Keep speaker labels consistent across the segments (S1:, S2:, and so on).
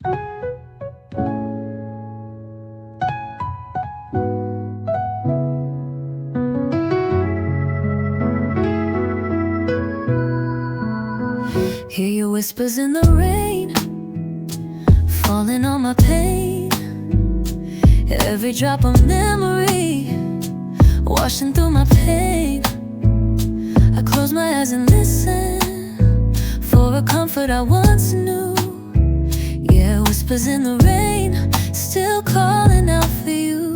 S1: Hear your whispers in the rain, falling on my pain. Every drop of memory, washing through my pain. I close my eyes and listen for a comfort I once knew. Yeah, whispers in the rain, still calling out for you.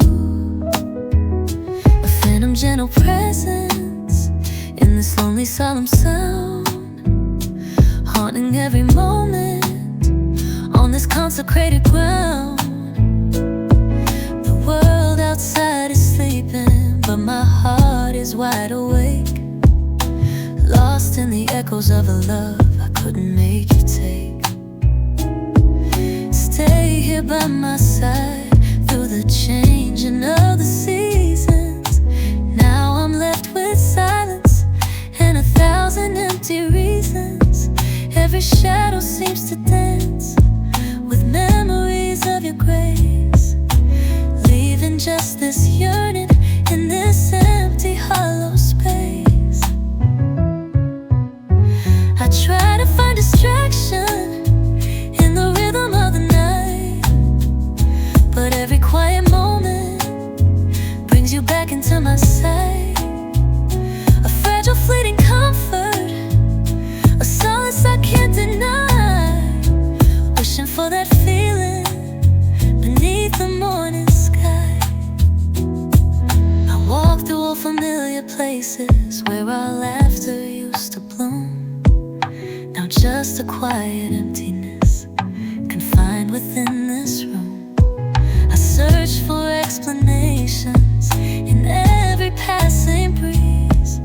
S1: A phantom gentle presence in this lonely solemn sound, haunting every moment on this consecrated ground. The world outside is sleeping, but my heart is wide awake, lost in the echoes of a love I couldn't make you take. Stay here by my side through the changing of the seasons. Now I'm left with silence and 1,000 empty reasons. Every shadow seems to dance with memories of your grace, leaving just this yearning in this empty hollow space. I try to find distraction in the rhythm of the night, but every quiet moment brings you back into my sight. A fragile fleeting comfort, a solace I can't deny, wishing for that feeling beneath the morning sky. I walk through old familiar places where our laughter used to bloom. Now just a quiet emptiness confined within this room. I search for explanations in every passing breeze,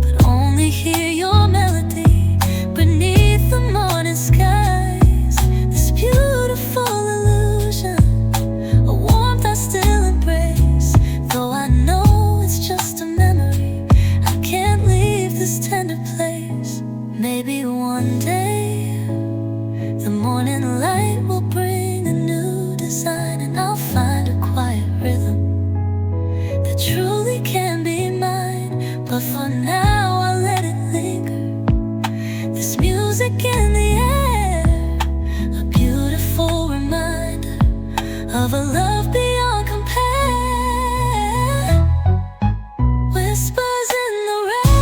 S1: but only hear your melody beneath the morning skies. This beautiful illusion, a warmth I still embrace, though I know it's just a memory. I can't leave this tender place. Maybe one day the morning light will bring a new design, and I'll find a quiet rhythm that truly can be mine. But for now I'll let it linger, this music in the air, a beautiful reminder of a love beyond compare. Whispers in the rain,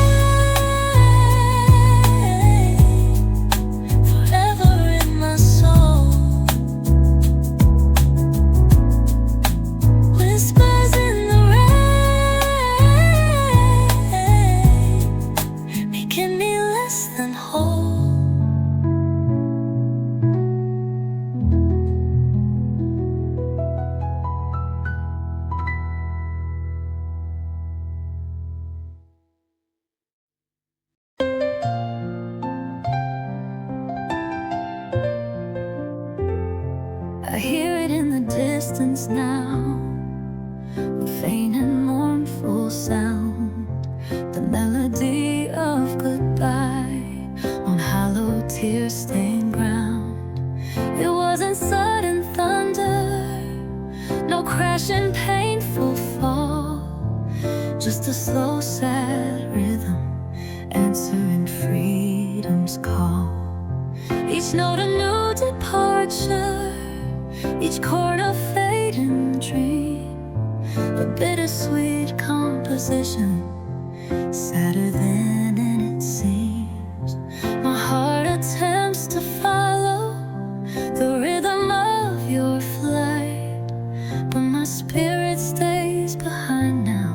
S1: forever in my soul. Whispers in the rain, making me less than whole. I hear it in the distance now, a faint and mournful sound, the melody of goodbye on hollow tear-stained ground. It wasn't sudden thunder, no crashing painful fall, just a slow sad rhythm answering freedom's call. Each note a new departure, each chord a fading dream, a bittersweet composition, sadder than it seems. My heart attempts to follow the rhythm of your flight, but my spirit stays behind now,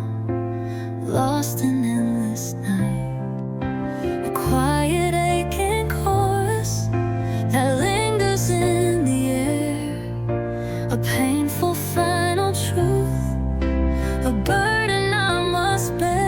S1: lost in endless night. A quiet aching chorus that lingers in the air, a painful final truth, a burden I must bear.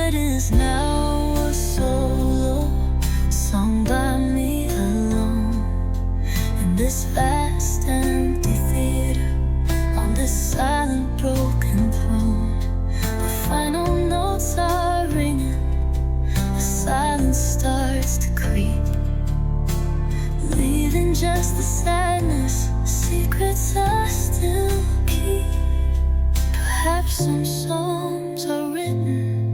S1: night is now a solo sung by me alone in this vast empty theater on this silent broken throne. The final notes are ringing, the silence starts to creep, leaving just the sadness, secrets I still keep. Perhaps some songs are written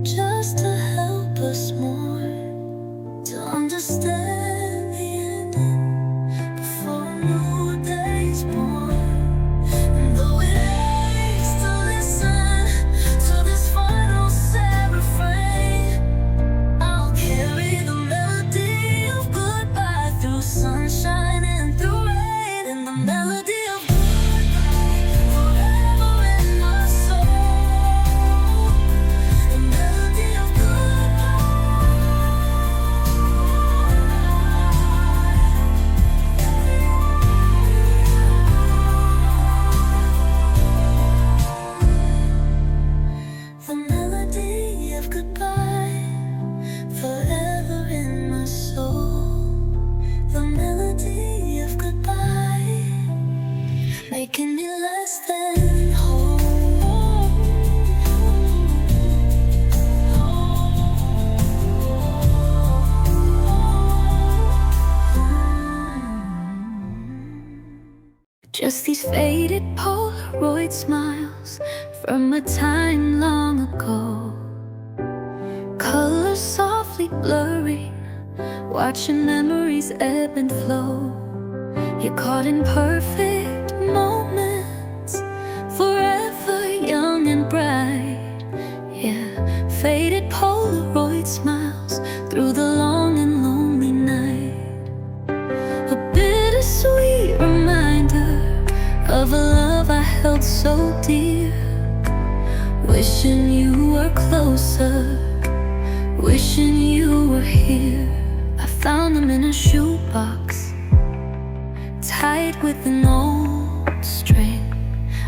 S1: just to help us more, to understand the ending before a new day's born. And though it aches to listen to this final sad refrain, I'll carry the melody of goodbye through sunshine and through rain. And the melody of goodbye forever in my soul. The melody of The melody of goodbye forever in my soul. The melody of goodbye making me less than whole. Just these faded Polaroid smiles from a time long ago, colors softly blurring, watching memories ebb and flow. You're caught in perfect moments, forever young and bright. Yeah, faded Polaroid smiles through the long and lonely night. A bittersweet reminder of a love I held so dear, wishing you were closer, wishing you were here. I found them in a shoebox, tied with an old string,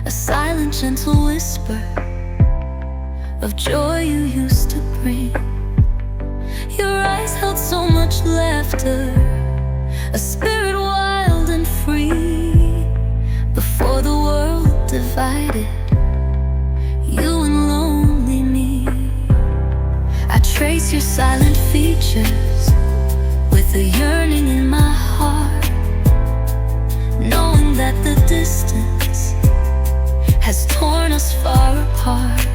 S1: a silent gentle whisper of joy you used to bring. Your eyes held so much laughter, a spirit wild and free. Before the world divided you and lonely me, I trace your silent features with a yearning in my heart, knowing that the distance has torn us far apart.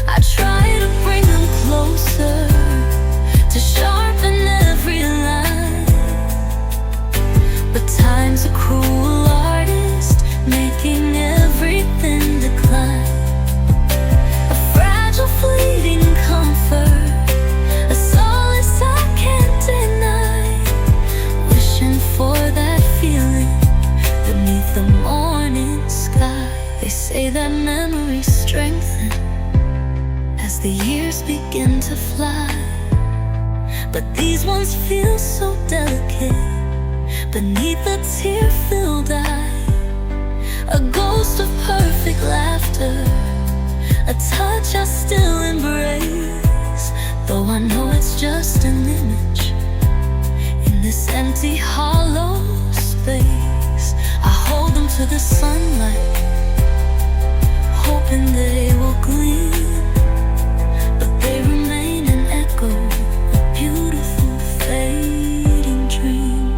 S1: I try to bring them closer, to sharpen every line, but time's a cruel artist, making everything decline. A fragile fleeting comfort, a solace I can't deny, wishing for that feeling beneath the morning sky. They say that memories strengthen as the years begin to fly, but these ones feel so delicate beneath a tear-filled eye. A ghost of perfect laughter, a touch I still embrace, though I know it's just an image in this empty hollow space. I hold them to the sunlight, hoping they will gleam, but they remain an echo, a beautiful fading dream.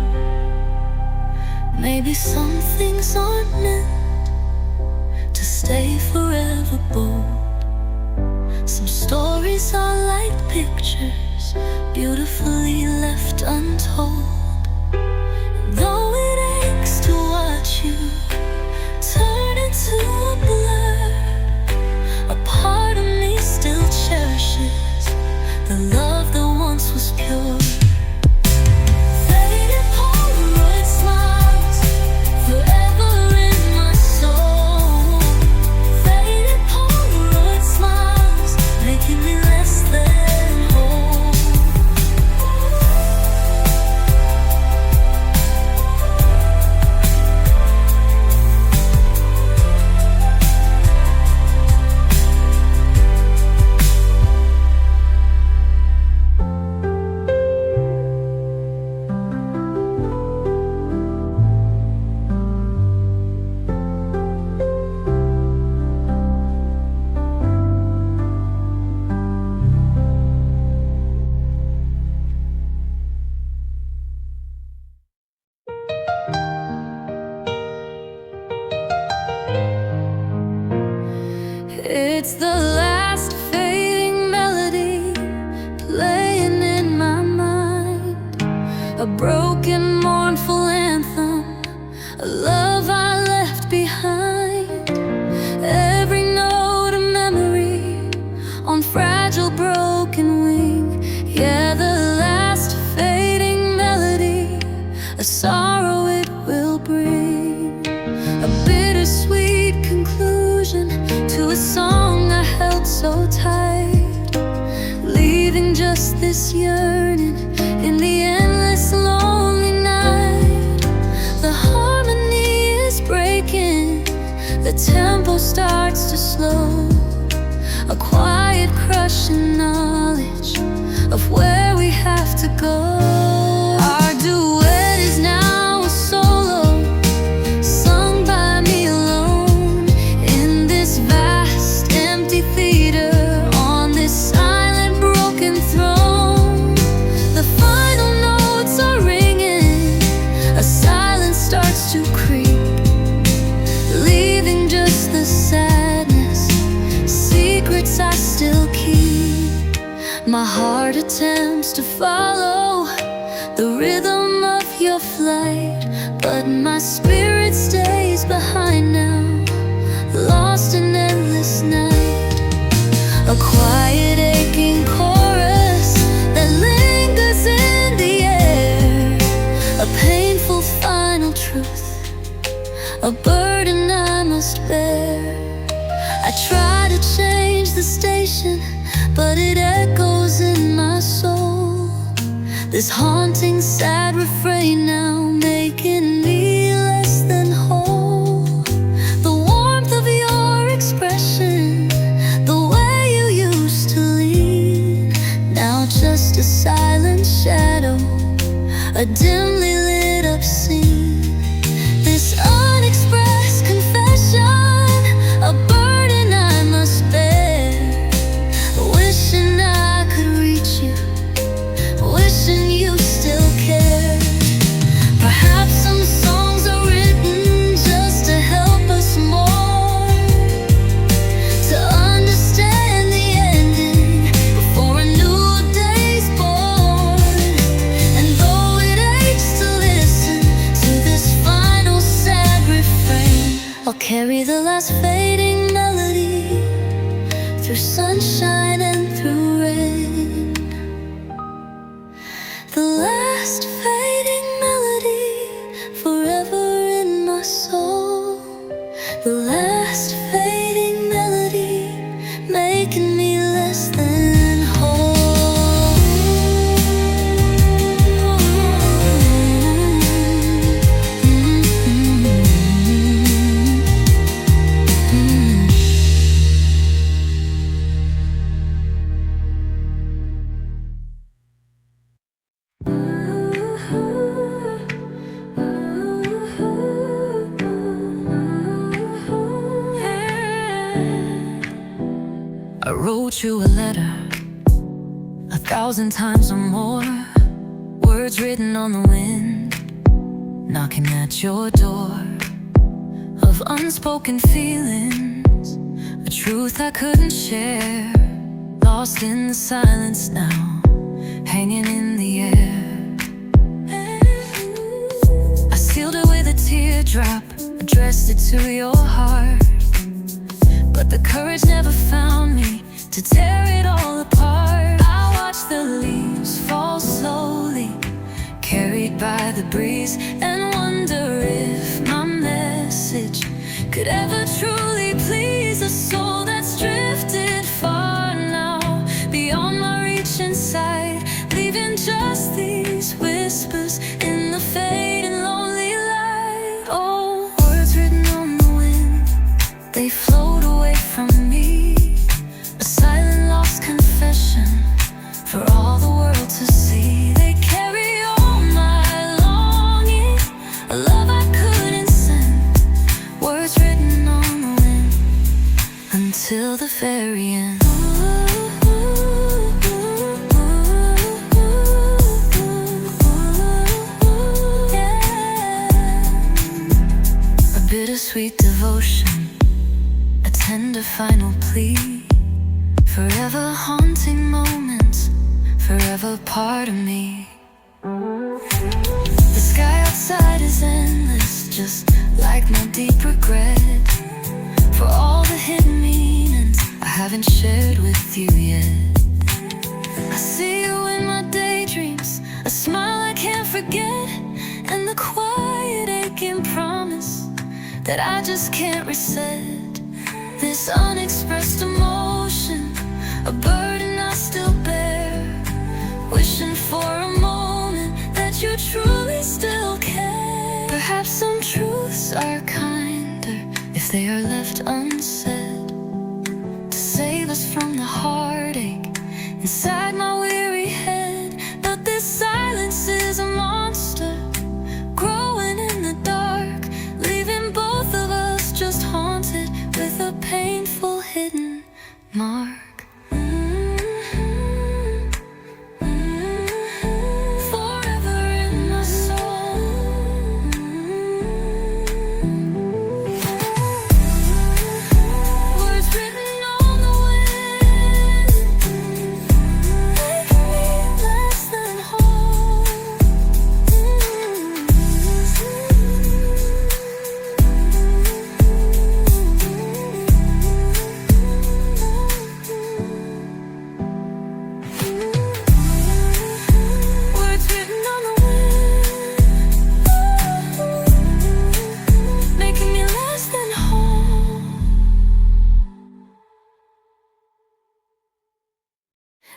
S1: Maybe some things aren't meant to stay forever bold. Some stories are like pictures, beautifully left untold. And though it aches to watch you turn into a blur, a part of me still cherishes the love that once was pure. Faded Polaroid smiles forever in my soul. Faded Polaroid smiles making me less than whole. It's the last fading melody playing in my mind, a broken, mournful anthem, a love I left behind. Every note a memory on fragile, broken wing. Yeah, the last fading melody, a sorrow it will bring, a bittersweet conclusion to a song I held so tight, leaving just this yearning in the endless lonely night. The harmony is breaking, the tempo starts to slow, a quiet crushing knowledge of where we have to go. Our duet is now a solo, sung by me alone, in this vast empty theater, on this silent broken throne. The final notes are ringing, a silence starts to creep, leaving just the sadness, secrets I still keep. My heart attempts to follow the rhythm of your flight, but my spirit stays behind now, lost in endless night. A quiet aching chorus that lingers in the air, a painful final truth, a burden I must bear. I try to change the station, but it echoes in my soul, this haunting sad refrain now making me less than whole. The warmth of your expression, the way you used to lean, now just a silent shadow, a dimly lit up scene. This unexpressed confession, a burden I must bear, wishing I could reach you, wishing you still care. Perhaps some songs are written just to help us more, to understand the ending before a new day's born. And though it aches to listen to this final sad refrain, I'll carry the last fading melody through sunshine and through rain. The last fading melody forever in my soul, the last fading melody making me less than whole. I wrote you a letter 1,000 times or more, words written on the wind, knocking at your door, of unspoken feelings, a truth I couldn't share, lost in the silence now, hanging in the air. I sealed it with a teardrop, addressed it to your heart, but the courage never found me to tear it all apart. I watched the leaves fall slowly, carried by the breeze, and wonder if my message could ever truly please a soul that's drifted far now, beyond my reach and sight, leaving just these whispers in the fading lonely light. Oh, words written on the wind, they float away from me, a silent lost confession for all the world to see. They carry all my longing, a love I couldn't send, words written on the wind until the very end. Yeah. A bittersweet devotion, a tender final plea, Forever haunting moments, forever part of me. The sky outside is endless, just like my deep regret for all the hidden meanings I haven't shared with you yet. I see you in my daydreams, a smile I can't forget, and the quiet aching promise that I just can't reset. This unexpressed emotion, a burden I still bear, wishing for a moment that you truly still care. Perhaps some truths are kinder if they are left unsaid, to save us from the heartache inside my weary head. But this silence is a monster, growing in the dark, leaving both of us just haunted with a painful hidden mark.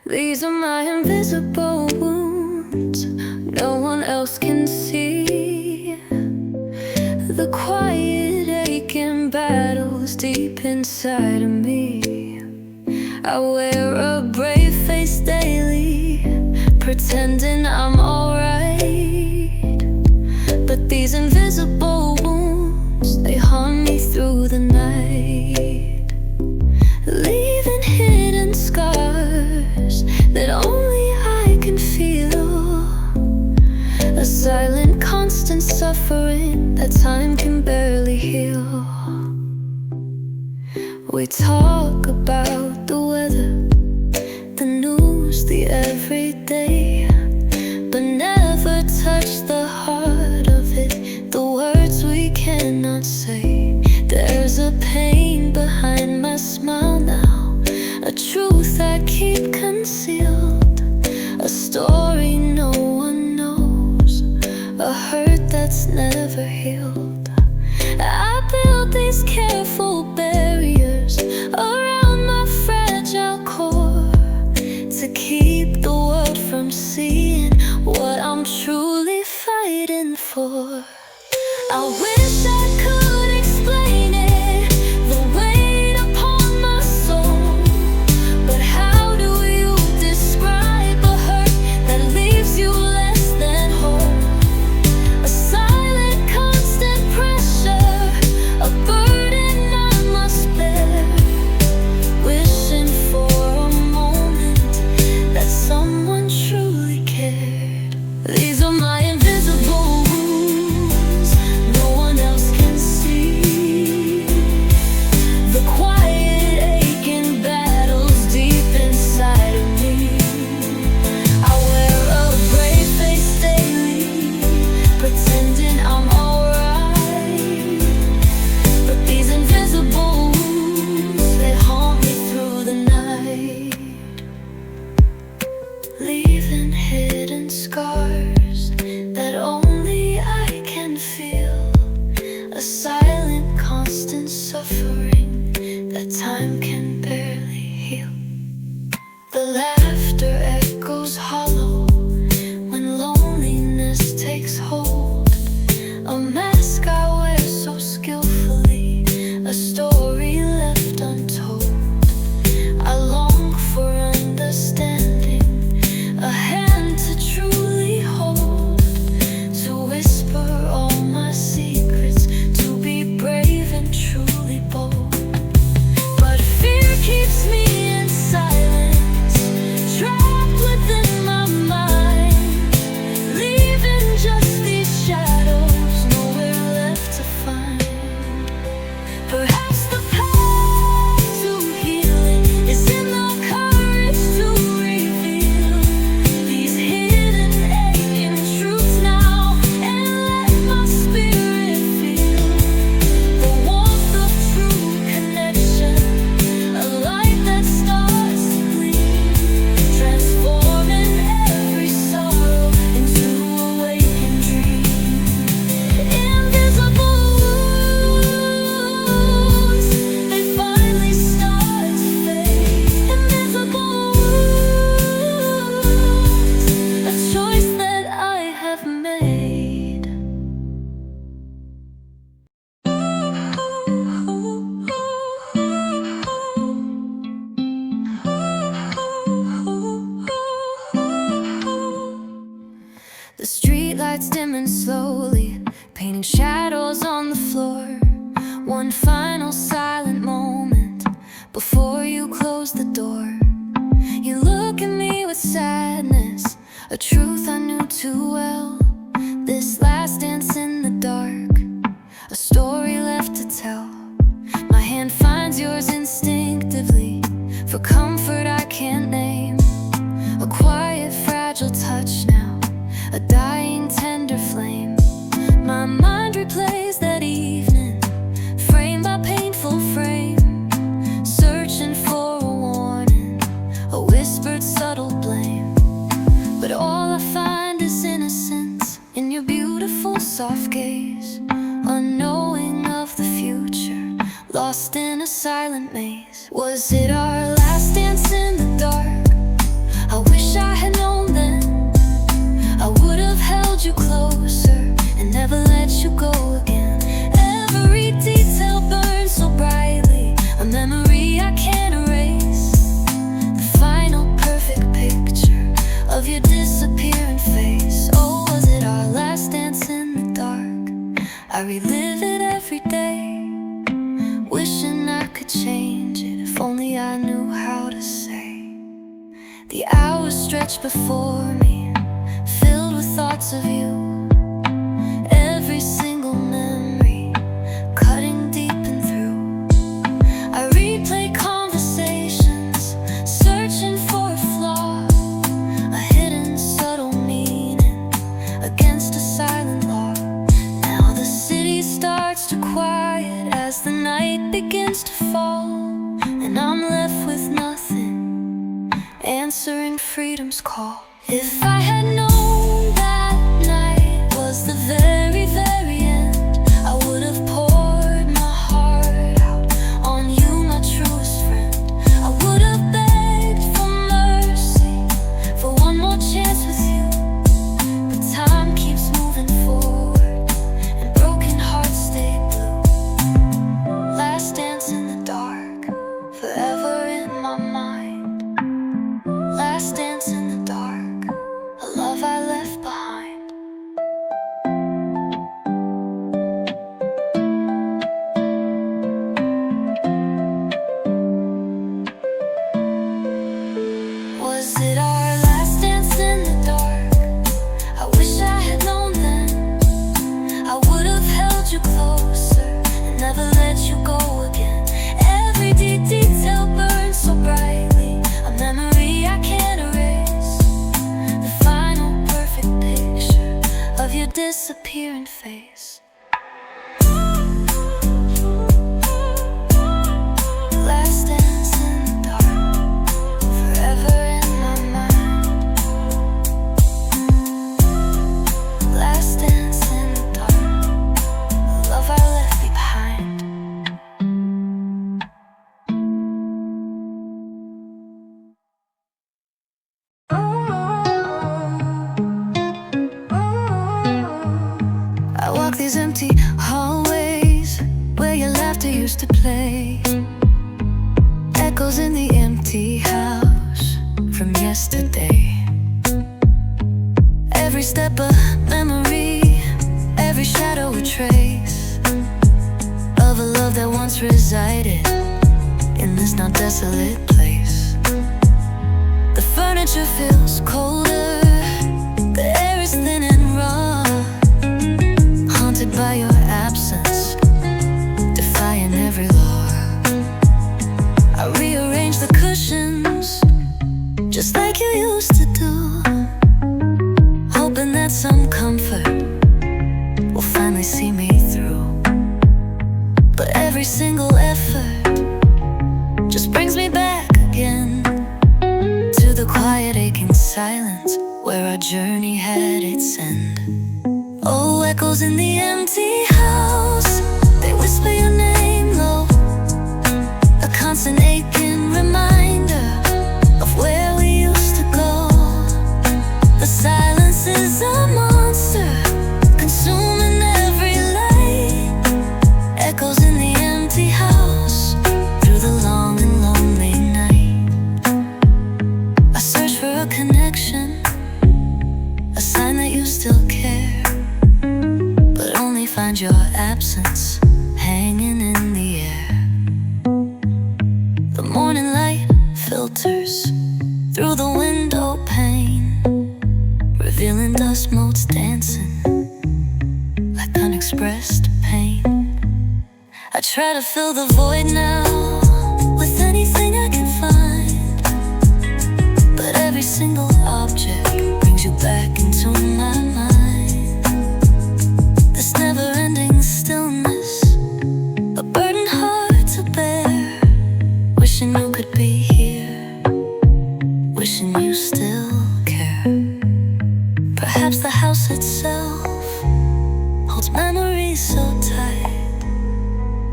S1: These are my invisible wounds, no one else can see. The quiet aching battles deep inside of me. I wear a brave face daily, pretending I'm alright. But these invisible wounds, they haunt me through the night, leaving hidden scars that only I can feel. A silent, constant suffering that time can barely heal. We talk about the weather, the news, the everyday, but never touch the heart of it, the words we cannot say. There's a pain behind my smile now, a truth I keep concealed, a story no one knows, a hurt that's never healed. I build these careful barriers around my fragile core, to keep the world from seeing what I'm truly fighting for. I wish I could explain it, the weight upon my soul, but how do you describe a hurt that leaves you less than whole? A silent, constant pressure, a burden I must bear, wishing for a moment that someone truly cared. These are my invisible wounds, no one else can see. The quiet aching battles deep inside of me. I wear a brave face daily, pretending I'm alright. But these invisible wounds, they haunt me through the night, leaving hidden scars that only I can feel. A silent, constant suffering that time can barely heal. The laughter echoes hollow when loneliness takes hold. A mask I wear so skillfully, a story left untold. I long for understanding, a hand to truly hold, to whisper all my secrets, to be brave and truly bold. But fear keeps me in silence, a truth I knew too well. This last dance in the dark, a story left to tell. My hand finds yours instinctively, for comfort I can't name. A quiet, fragile touch now, a dying, tender flame. My mind replays that evening, frame by painful frame, searching for a warning, a whispered, subtle blame. But all I find is innocence in your beautiful, soft gaze, unknowing of the future, lost in a silent maze. Was it our last dance in the dark? I wish I had known then. I would have held you closer and never let you go again. Every detail burns so brightly, a memory I can't erase. The final perfect picture of your disappearing face. Oh, was it our last dance in the dark? I relive it every day, wishing I could change it, if only I knew how to say. The hours stretch before me, filled with thoughts of you. Every single memory, cutting deep and through. I replay conversations, searching for a flaw, a hidden subtle meaning against a silent law. Now the city starts to quiet as the night begins to fall, and I'm left with nothing, answering freedom's call. If I had known that night was the very, very end, I would have poured my heart out on you, my truest friend. I would have begged for mercy, for one more chance with you. But time keeps moving forward, and broken hearts stay blue. Last dance in the dark, forever in my mind. Last dance in the dark, a love I left behind. Was it our last dance in the dark? I wish I had known then. I would have held you closer and never let you go again. Every detail burns so brightly, a memory I can't erase. The final perfect picture of your disappearing face. Last dance in the dark, forever in my mind. Last dance in the dark, the love I left behind. I walk these empty hallways where your laughter used to play, echoes in the empty house from yesterday. Every step a memory, every shadow a trace of a love that once resided in this now desolate place. The furniture feels colder, the air is thin and raw, haunted by your absence, defying every law. I rearrange the cushions, just like you used to do, hoping that some comfort will finally see me through. But every single effort just brings me back again to the quiet aching silence where our journey had its end. Oh, echoes in the empty house, they whisper your name low, a constant aching reminder of where we used to go. The silence is a monster, consuming every light. Echoes in the empty house, through the long and lonely night. I search for a connection, a sign that you still care, but only find your absence hanging in the air. The morning light filters through the window pane, revealing dust motes dancing like unexpressed pain. I try to fill the void now with anything I can find, but every single object brings you back into my mind. This never-ending stillness, a burden hard to bear. Wishing you could be here, wishing you still care. Perhaps the house itself holds memories so tight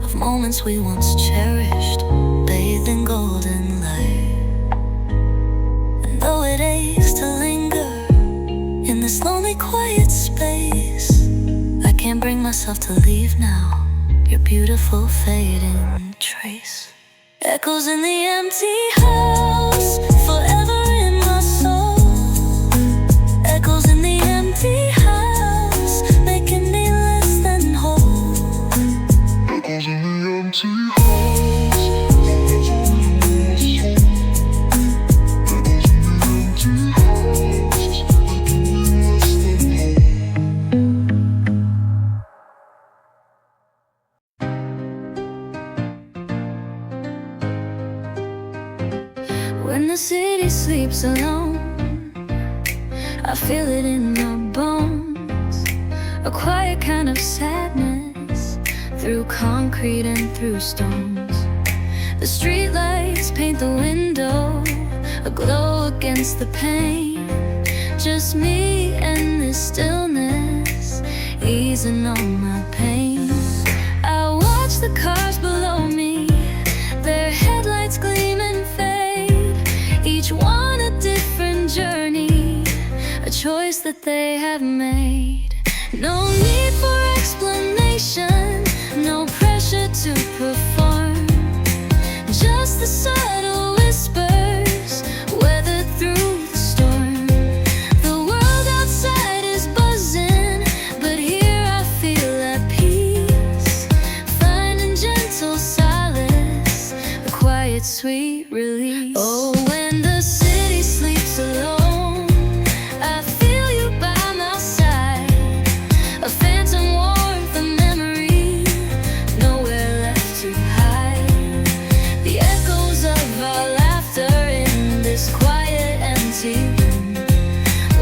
S1: of moments we once cherished, bathed in golden light. And though it aches to linger in this lonely quiet space, I can't bring myself to leave now, your beautiful fading trace. Echoes in the empty house, forever in my soul. Echoes in the empty house, making me less than whole. Echoes in the empty house, forever in my soul. Echoes in the empty house, making me less than whole. When the city sleeps alone, I feel it in my bones, a quiet kind of sadness through concrete and through stones. The streetlights paint the window, a glow against the pane. Just me and this stillness, easing on my pain. I watch the cars below me, their headlights gleam and fade, each one a different journey, a choice that they have made. No need for explanation, no pressure to perform, just the subtle whispers weathered through the storm. The world outside is buzzing, but here I feel at peace, finding gentle solace, a quiet sweet release. Oh, when the city sleeps alone, I feel you by my side, a phantom warmth, a memory, nowhere left to hide. The echoes of our laughter in this quiet empty room.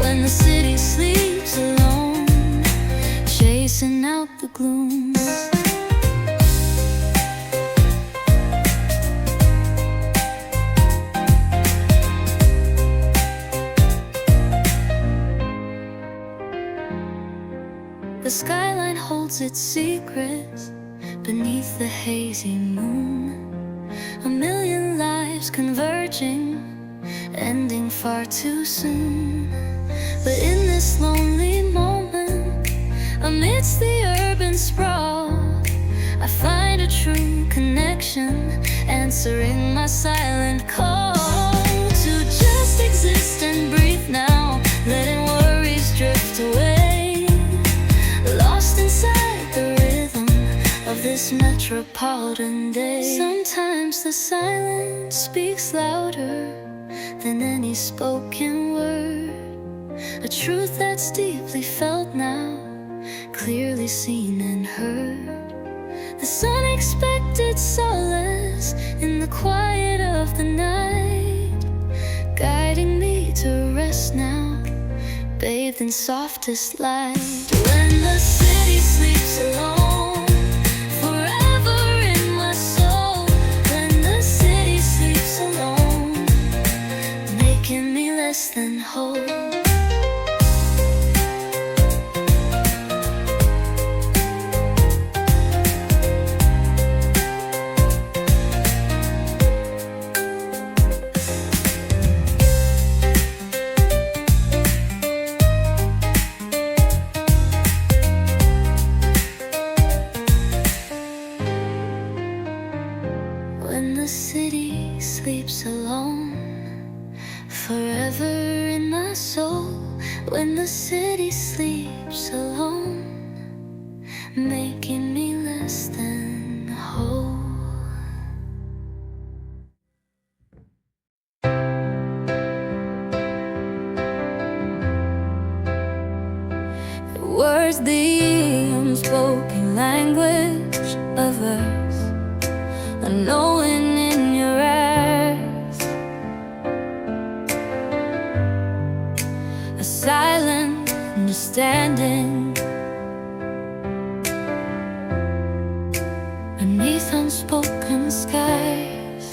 S1: When the city sleeps alone, chasing out the gloom. The skyline holds its secrets beneath the hazy moon. A million lives converging, ending far too soon. But in this lonely moment, amidst the urban sprawl, I find a true connection, answering my silent call to just exist and breathe now, letting worries drift away, lost inside the rhythm of this metropolitan day. Sometimes the silence speaks louder than any spoken word, a truth that's deeply felt now, clearly seen and heard. This unexpected solace in the quiet of the night, guiding me to rest now, bathed in softest light. When the city sleeps alone, forever in my soul. When the city sleeps alone, making me less than whole. When the city sleeps alone, forever in my soul. When the city sleeps alone, making me less than whole. There's the unspoken language of us, unknowing in your eyes, a silent understanding beneath unspoken skies.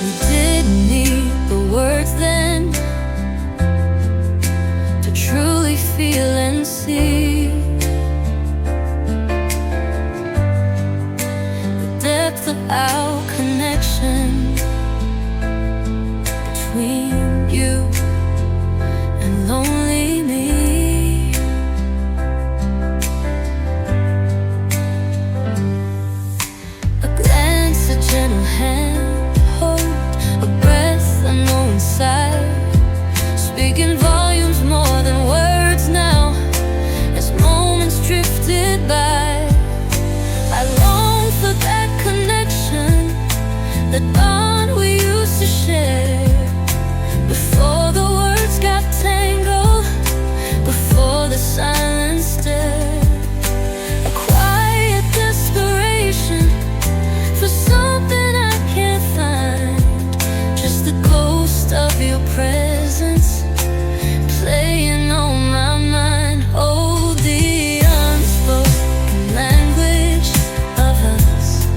S1: We didn't need the words then to truly feel and see the depth of our connection between you and lonely me. A glance, a gentle hand, hold, a breath, a knowing sigh, speaking volumes more than words now as moments drifted by. I long for that connection, that bond we used to share, before the words got tangled, before the silence stirred. A quiet desperation for something I can't find, just the ghost of your presence playing on my mind. Oh, the unspoken language of us,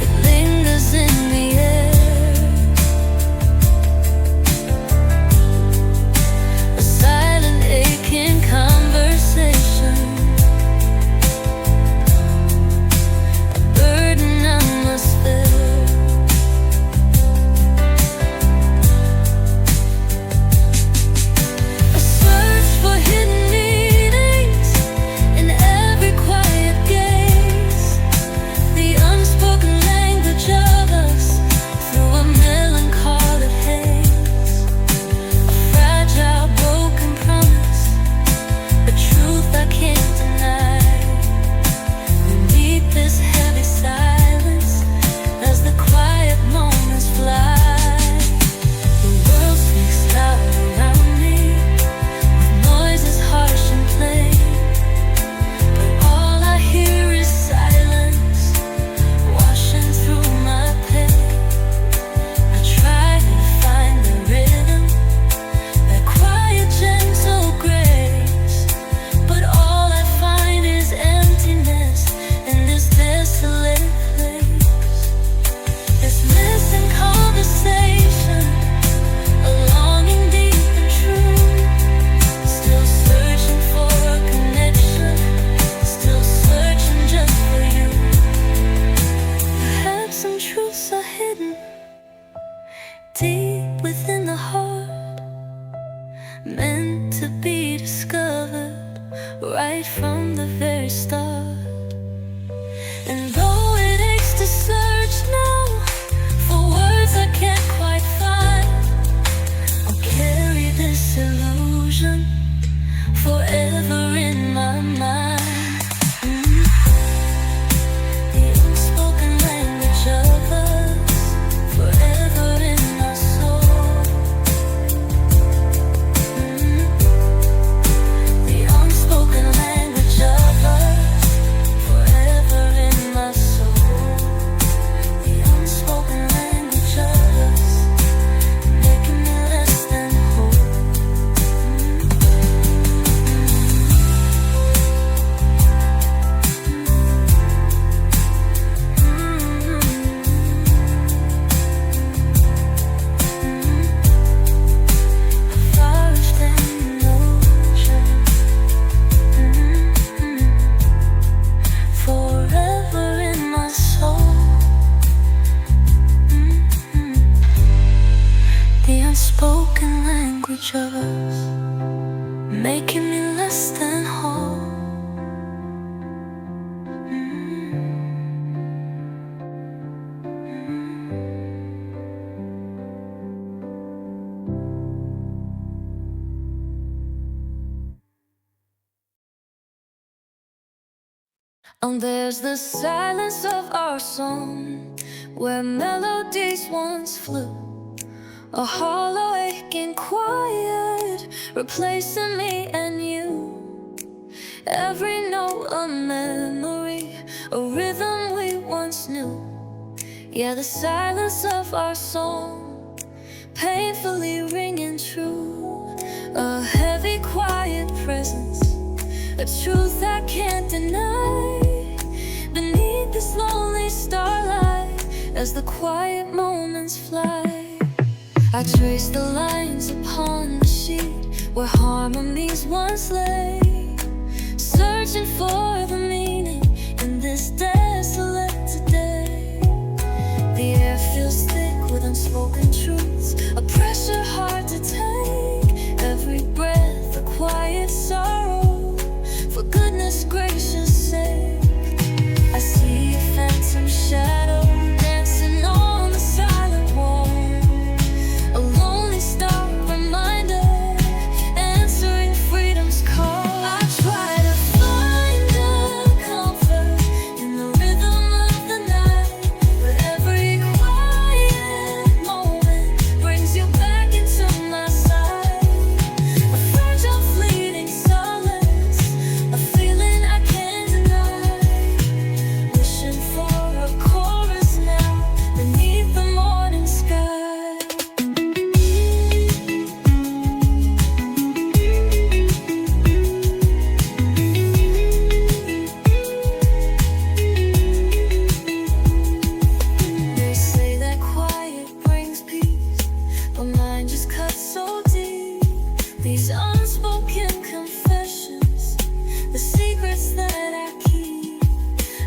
S1: it lingers in the air, a silent aching conversation, a burden I must bear. A search for hidden meanings in every quiet gaze, the unspoken language of us through a melancholy haze, a fragile broken promise, a truth I can't deny. Beneath this heavy silence, as the quiet moments fly, the world speaks loud around me, with noises harsh and plain, but all I hear is silence washing through my pain. I try to find the rhythm, that quiet gentle grace, but all I find is emptiness in this desolate place. This missing conversation, a longing deep and true, still searching for a connection, still searching just for you. Perhaps some truths are hidden deep within the heart, meant to be discovered right from the very start. And though it aches to search now for words I can't quite find, I'll carry this illusion forever in my mind. The unspoken language of us, forever in my soul. The unspoken language of us, forever in my soul. The unspoken language of us, making me less than whole. Forest and ocean, forever in my soul. The unspoken language of us, making me less than whole. And there's the silence of our song, where melodies once flew, A hollow aching quiet, replacing me and you. Every note a memory, a rhythm we once knew. Yeah, the silence of our song, painfully ringing true. A heavy quiet presence, a truth I can't deny. Beneath this lonely starlight, as the quiet moments fly, I trace the lines upon the sheet where harmonies once lay, searching for the meaning in this desolate today. The air feels thick with unspoken truths, a pressure hard to take. Every breath a quiet sorrow, for goodness gracious sake. I see a phantom shadow dancing on the silent wall, a lonely star reminder, answering freedom's call. I try to find a comfort in the rhythm of the night, but every quiet moment brings you back into my sight. A fragile fleeting solace, a feeling I can't deny, wishing for a chorus now beneath the morning sky. They say that quiet brings peace, but mine just cuts so deep. These unspoken confessions, the secrets that I keep.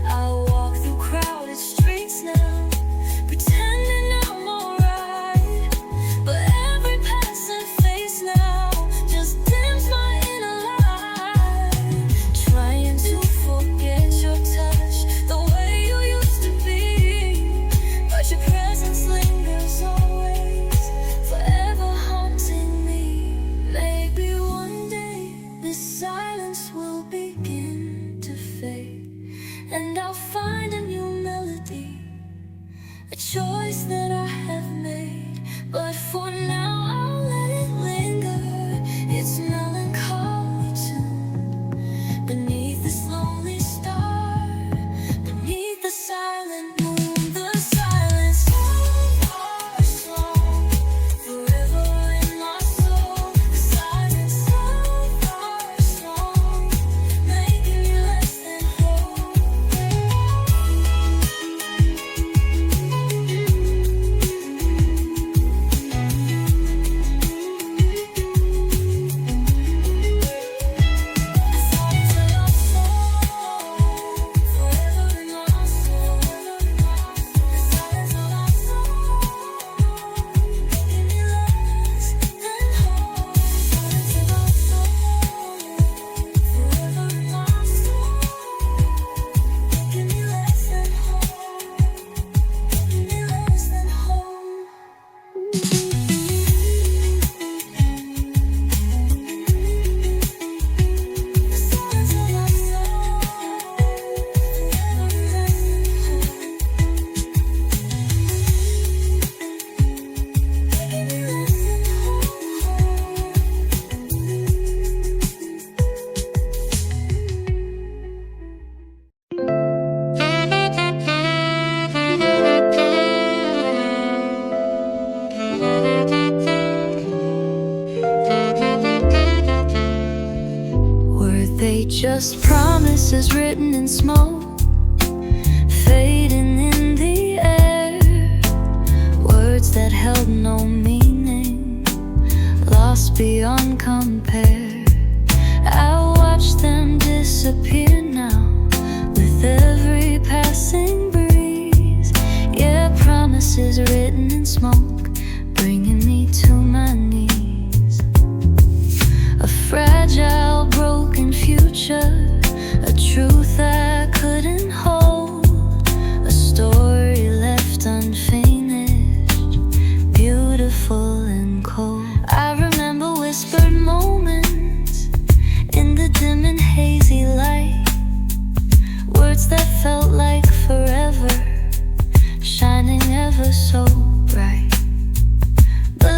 S1: I walk through crowded streets now, pretending I'm alright, but every passing face now just dims my inner light. Trying to forget your touch, the way you used to be, but your presence lingers always, forever haunting me. Maybe one day this silence will begin to fade, and I'll find a new melody, a choice that I have made. But for now I'll let it linger, its melancholy tune, beneath this lonely star, beneath the silent moon. The silence of our song, forever in my soul. The silence of our song, making me less than whole. Were they just promises written in smoke, fading in the air? Words that held no meaning, lost beyond compare. I watch them disappear now with every passing breeze. Yeah, promises written in smoke, bringing me to my knees. A fragile, broken future, a truth I couldn't hold, a story left unfinished, beautiful and cold. I remember whispered moments in the dim and hazy light, words that felt like forever, shining ever so bright. But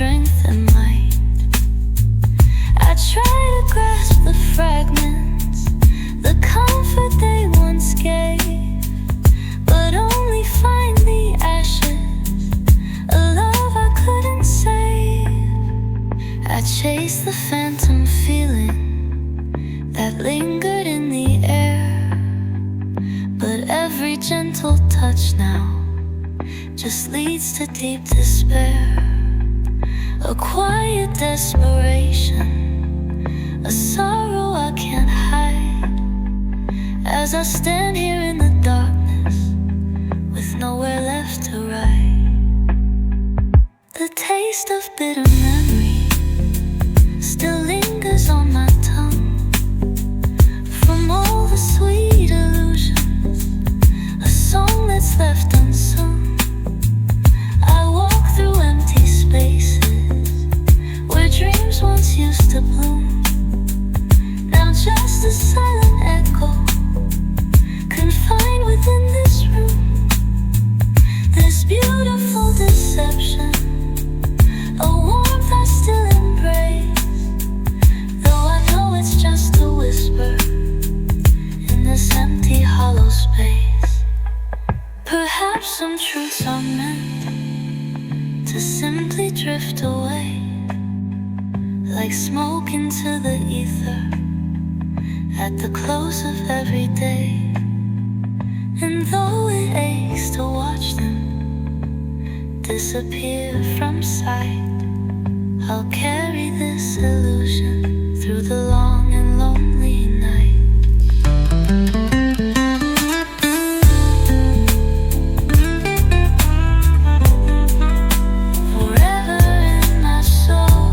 S1: strength and might. I try to grasp the fragments, the comfort they once gave, but only find the ashes, a love I couldn't save. I chase the phantom feeling that lingered in the air, but every gentle touch now just leads to deep despair. A quiet desperation, a sorrow I can't hide, as I stand here in the darkness with nowhere left to write. The taste of bitter memory still lingers on my tongue, from all the sweet illusions, a song that's left unsung. I walk through empty spaces where dreams once used to bloom, now just a silent echo confined within this room. This beautiful deception, a warmth I still embrace, though I know it's just a whisper in this empty hollow space. Perhaps some truths are meant to simply drift away, like smoke into the ether at the close of every day. And though it aches to watch them disappear from sight, I'll carry this illusion through the long and lonely night. Forever in my soul,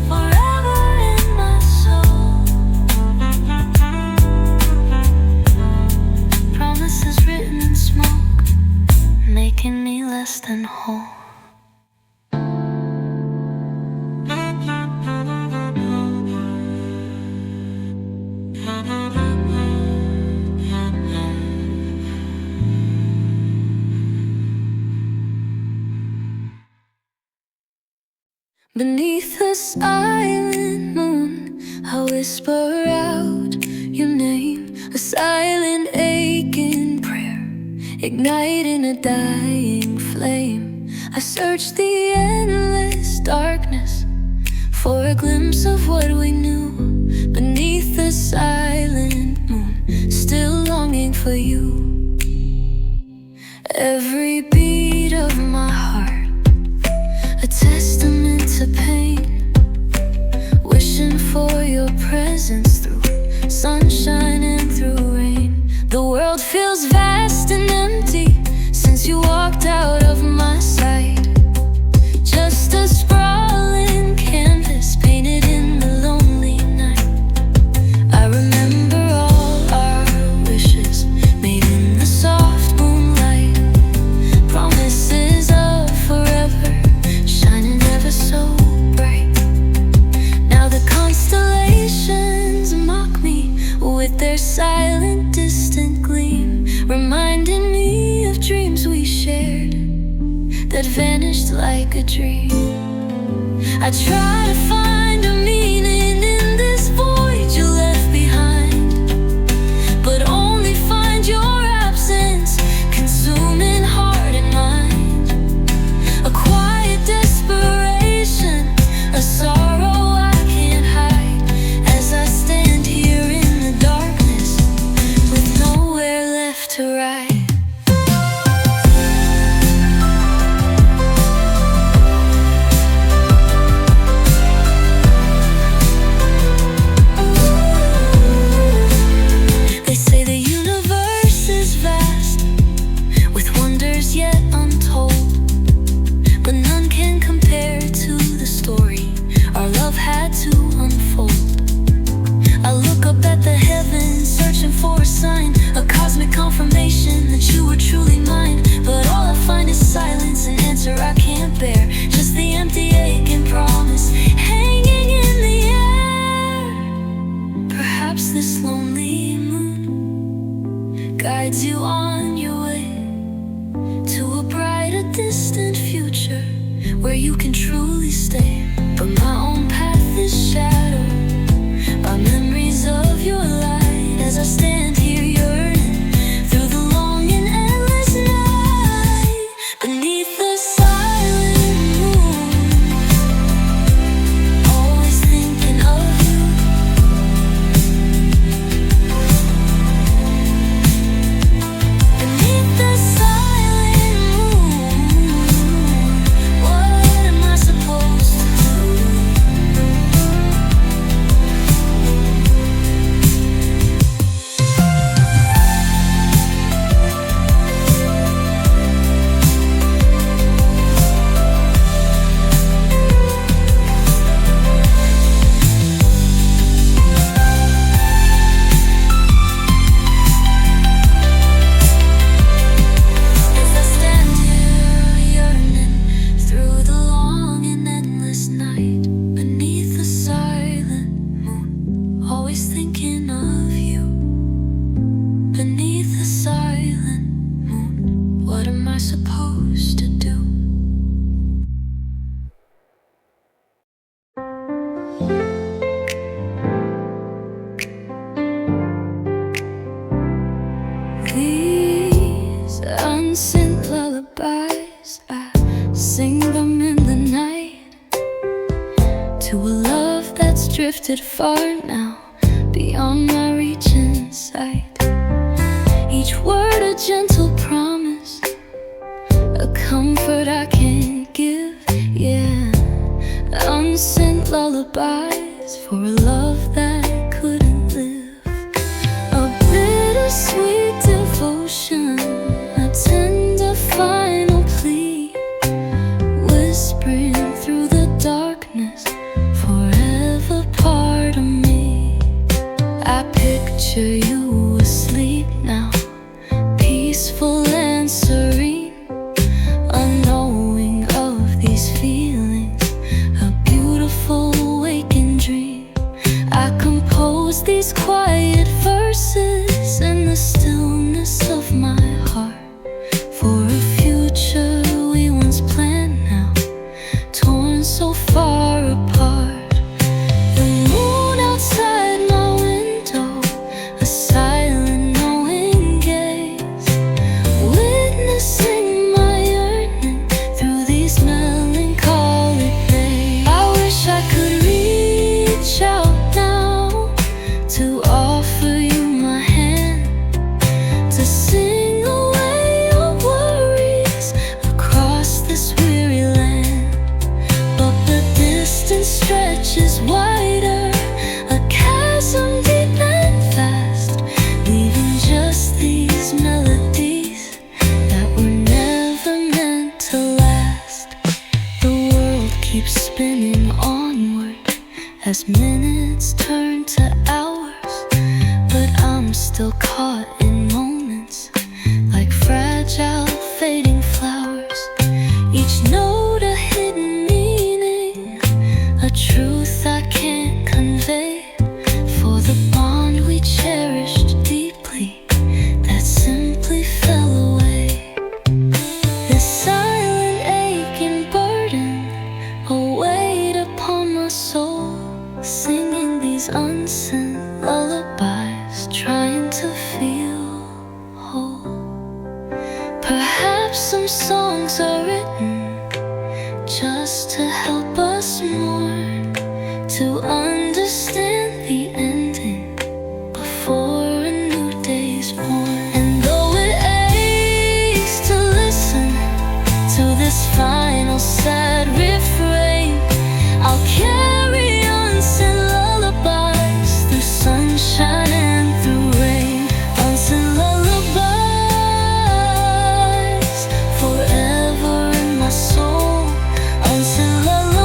S1: forever in my soul. Promises written in smoke, making me less than whole. Beneath the silent moon, I whisper out your name, a silent aching prayer, igniting a dying flame. I search the endless darkness for a glimpse of what we knew. Beneath the silent moon, still longing for you. Every beat of my heart, a testament to pain, wishing for your presence through sunshine and through rain. The world feels vast and empty since you walked out of my sight. Just a sprawling canvas painted in the lonely night. I remember all our wishes made in the soft moonlight, promises of forever shining ever so bright. Now the constellations mock me with their silent distant gleam, reminding me of dreams we shared that vanished like a dream. I try to find a meaning in this void you left behind, but only find your absence consuming heart and mind. A quiet desperation, a sorrow I can't hide, as I stand here in the darkness with nowhere left to write. They say the universe is vast, with wonders yet untold, but none can compare to the story our love had to unfold. I look up at the heavens, searching for a sign, a cosmic confirmation that guides you on your way to a brighter distant future where you can truly stay. But my own path is shadowed by memories of your light as I stand here yearning through the long and endless night beneath the silent moon, always thinking of you. Beneath the silent moon, what am I supposed to do? As I stand here yearning through the long and endless night beneath the silent moon, always thinking of you. Beneath the silent moon, what am I supposed to do? These unsent lullabies, I sing them in the night to a love that's drifted far now, beyond my reach and sight. Each word a gentle promise, a comfort I can't give, yeah. Unsent lullabies for a love that couldn't live. A bittersweet devotion, a tender final plea, whispering through the darkness, forever part of me. I picture you asleep now, peaceful and serene, unknowing of these feelings, a beautiful waking dream. I compose these quiet verses in the stillness of my heart for a future we once planned now, torn so far apart. The moon outside my window, a silent knowing gaze, witnessing my yearning through these melancholic days. I wish I could reach out now to offer you my hand, to sing away your worries across this weary land. But the distance stretches wider, a chasm deep and fast, leaving just these melodies that were never meant to last. The world keeps spinning onward as minutes turn to hours, but I'm still caught in moments like fragile fading flowers. Each note a hidden meaning, a truth I can't convey, for the bond we cherished deeply that simply fell away. This silent aching burden, a weight upon my soul, singing these unsent lullabies, trying to feel whole. Perhaps some songs are written just to help us mourn, to understand the ending before a new day's born. And though it aches to listen to this final sad refrain, I'll carry unsent lullabies through sunshine and through rain. Unsent lullabies forever in my soul. Unsent lullabies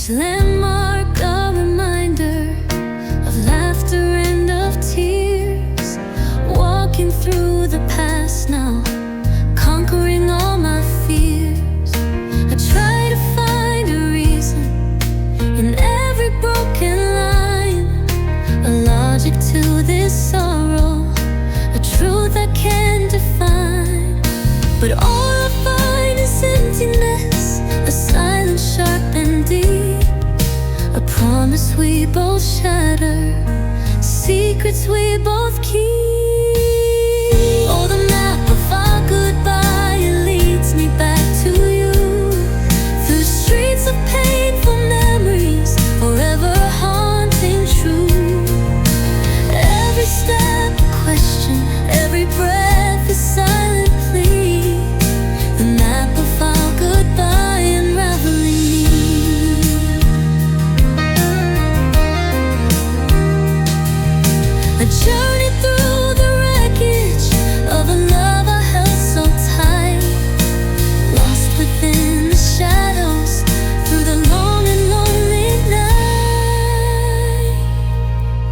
S1: Each landmark a reminder of laughter and of tears. Walking through the past now, conquering all my fears. I try to find a reason in every broken line, a logic to this sorrow, a truth I can't define. But all I find is emptiness, a silence sharp and deep, a promise we both shatter, secrets we both keep. Oh, the map of our goodbye, it leads me back to you, through streets of painful memories, forever haunting true. Every step a question, every breath a silent plea, the map of our goodbye unraveling me. A journey through the wreckage of a love I held so tight, lost within the shadows through the long and lonely night.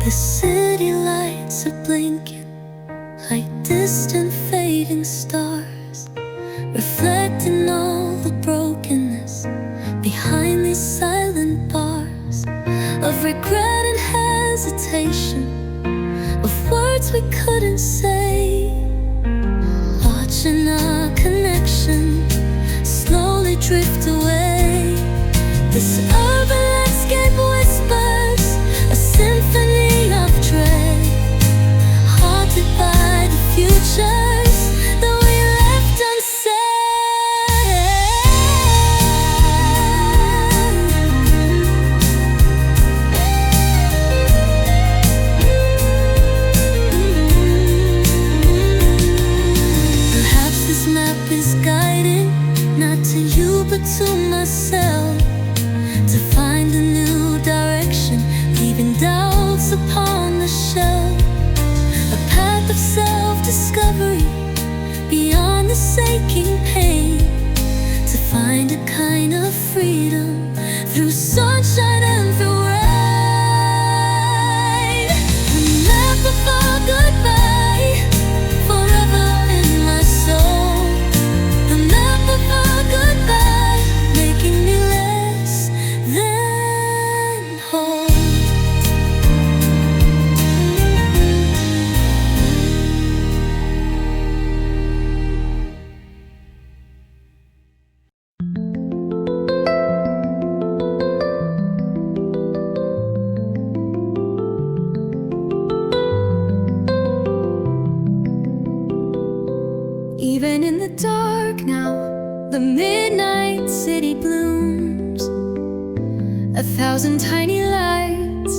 S1: The city lights are blinking like distant fading stars, reflecting all the brokenness behind these silent bars of regret and hesitation, of words we couldn't say, watching our connection slowly drift away. This urban landscape whispers a symphony of dread, haunted by the futures that we left unsaid. Perhaps this map is guiding, not to you but to myself, to find a new direction, leaving doubts upon the shelf. A path of self-discovery beyond this aching pain, to find a kind of freedom through sunshine and through rain. The map of our goodbye, forever in my soul. The map of our goodbye, making me less than whole. Even in the dark now, the midnight city blooms, 1,000 tiny lights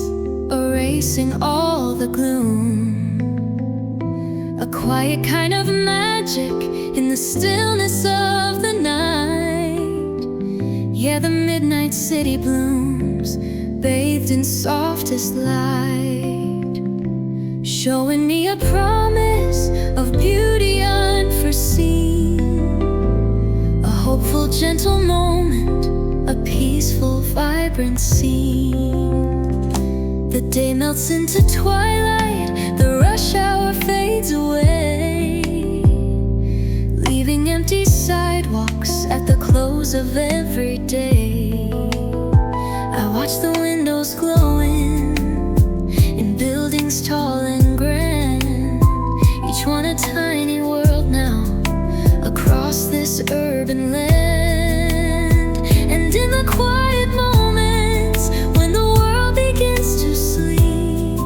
S1: erasing all the gloom. A quiet kind of magic in the stillness of the night. Yeah, the midnight city blooms, bathed in softest light, showing me a promise of beauty unforeseen, a hopeful, gentle moment, a peaceful, vibrant scene. The day melts into twilight, the rush hour fades away, leaving empty sidewalks at the close of every day. I watch the windows glowing in buildings tall and grand, each one a tiny world now across this urban land. And in the quiet moments when the world begins to sleep,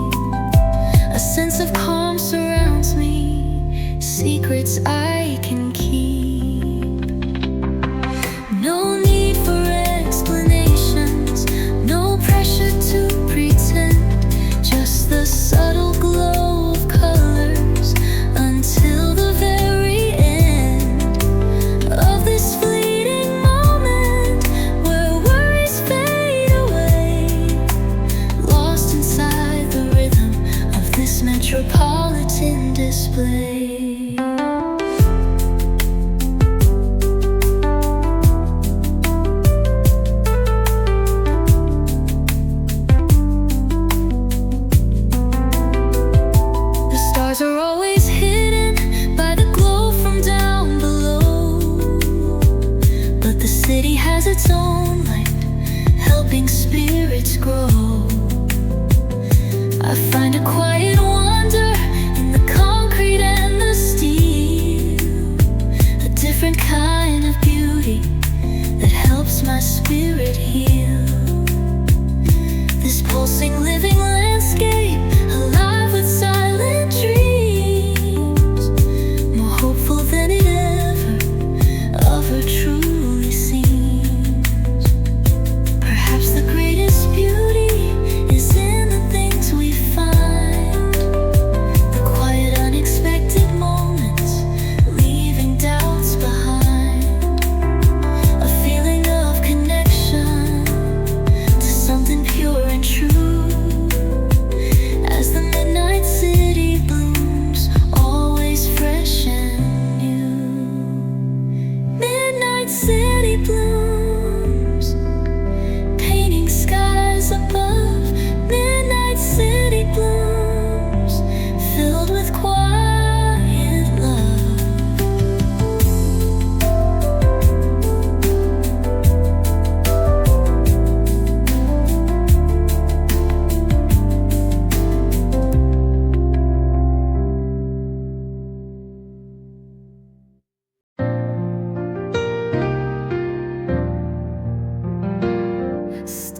S1: a sense of calm surrounds me, secrets I can keep. No need for explanations, no pressure to pretend, just the subtle glow of colors until the very end of this fleeting moment where worries fade away, lost inside the rhythm of this metropolitan display.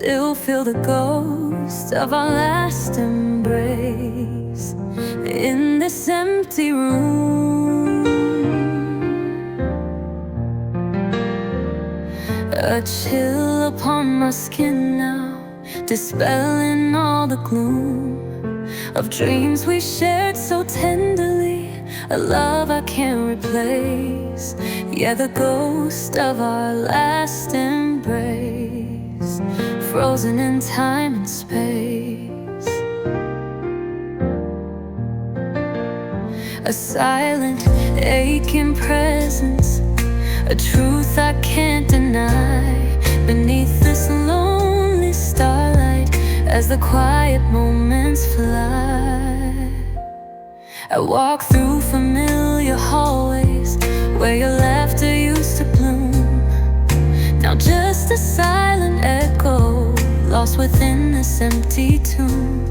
S1: still feel the ghost of our last embrace in this empty room. A chill upon my skin now, dispelling all the gloom of dreams we shared so tenderly, a love I can't replace. Yeah, the ghost of our last embrace, frozen in time and space. A silent, aching presence, a truth I can't deny, beneath this lonely starlight as the quiet moments fly. I walk through familiar hallways where your laughter used to bloom, now just a silent echo lost within this empty tomb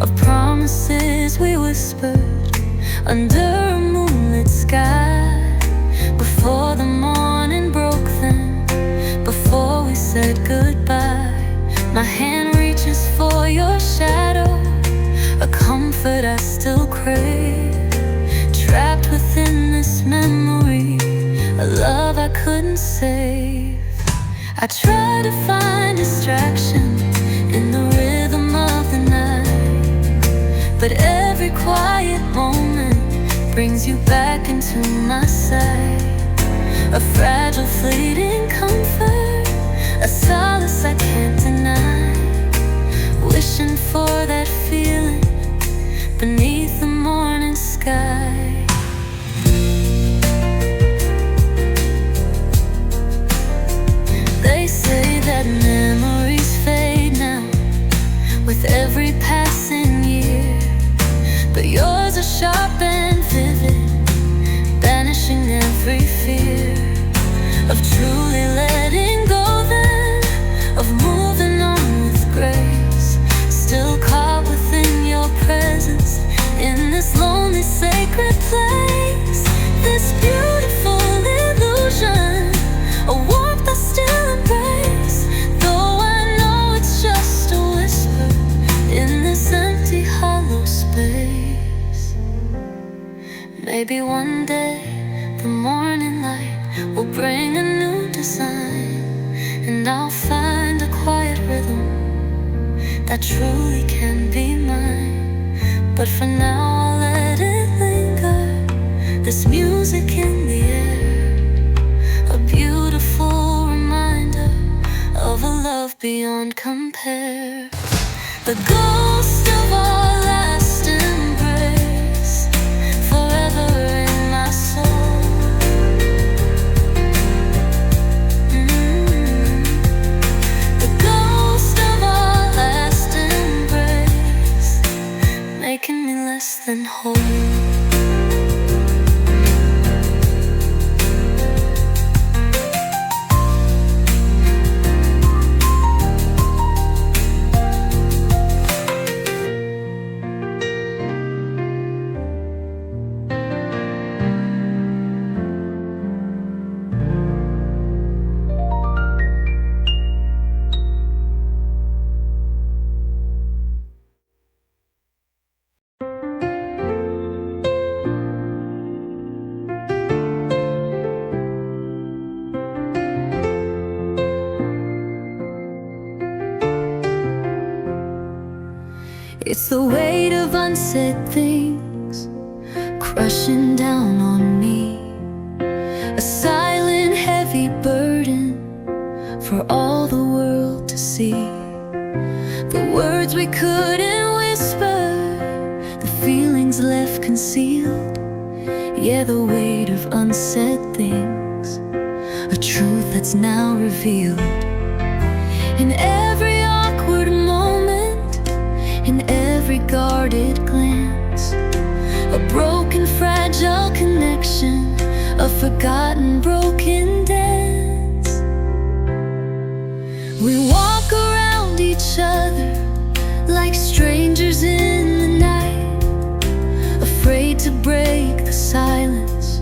S1: of promises we whispered under a moonlit sky, before the morning broke then, before we said goodbye. My hand reaches for your shadow, a comfort I still crave, trapped within this memory, a love I couldn't save. I try to find distraction in the rhythm of the night, but every quiet moment brings you back into my sight. A fragile, fleeting comfort, a solace I can't deny, wishing for that feeling beneath the morning sky. They say that memories fade now with every passing year, but yours are sharp and vivid, banishing every fear of truly letting go then, of moving on with grace, still caught within your presence in this lonely sacred place. This beautiful illusion, a warmth I still embrace, though I know it's just a whisper in this empty hollow space. Maybe one day the morning light will bring a new design, and I'll find a quiet rhythm that truly can be mine. But for now I'll let it linger, this music in the air, a beautiful reminder of a love beyond compare. The ghost of our last embrace, forever in my soul. The ghost of our last embrace, making me less than whole. It's the weight of unsaid things crushing down on me, a silent heavy burden for all the world to see. The words we couldn't whisper, the feelings left concealed. Yeah, the weight of unsaid things, a truth that's now revealed. In every awkward moment, in every guarded glance, a broken, fragile connection, a forgotten, broken dance. We walk around each other like strangers in the night, afraid to break the silence,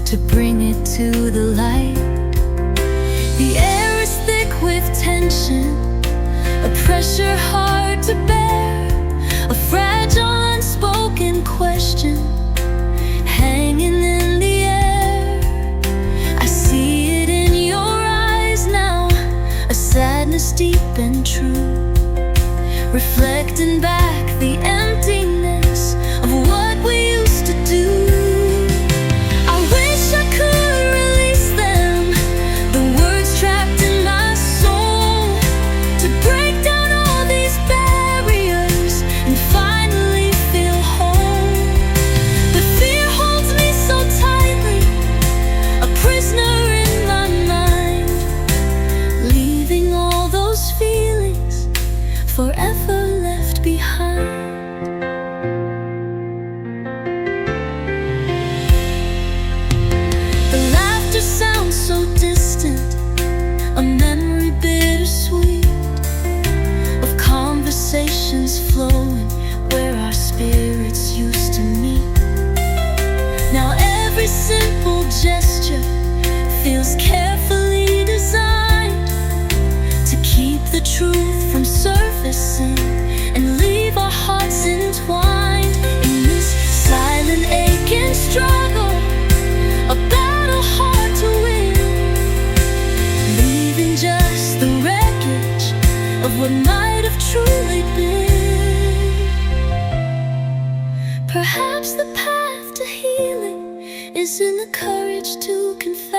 S1: to bring it to the light. The air is thick with tension, pressure hard to bear, a fragile unspoken question hanging in the air. I see it in your eyes now, a sadness deep and true, reflecting back the emptiness of what we used to do. I wish I could release them, the words trapped in my soul, to break down all these barriers and finally feel whole. But fear holds me so tightly, a prisoner in my mind, leaving all those feelings forever left behind. The laughter sounds so distant, a memory bittersweet, of conversations flowing where our spirits used to meet. Now every simple gesture feels carefully designed to keep the truth from surfacing and leave our hearts entwined in this silent aching struggle, a battle hard to win, leaving just the wreckage of what might have truly been. Perhaps the path to healing is in the courage to confess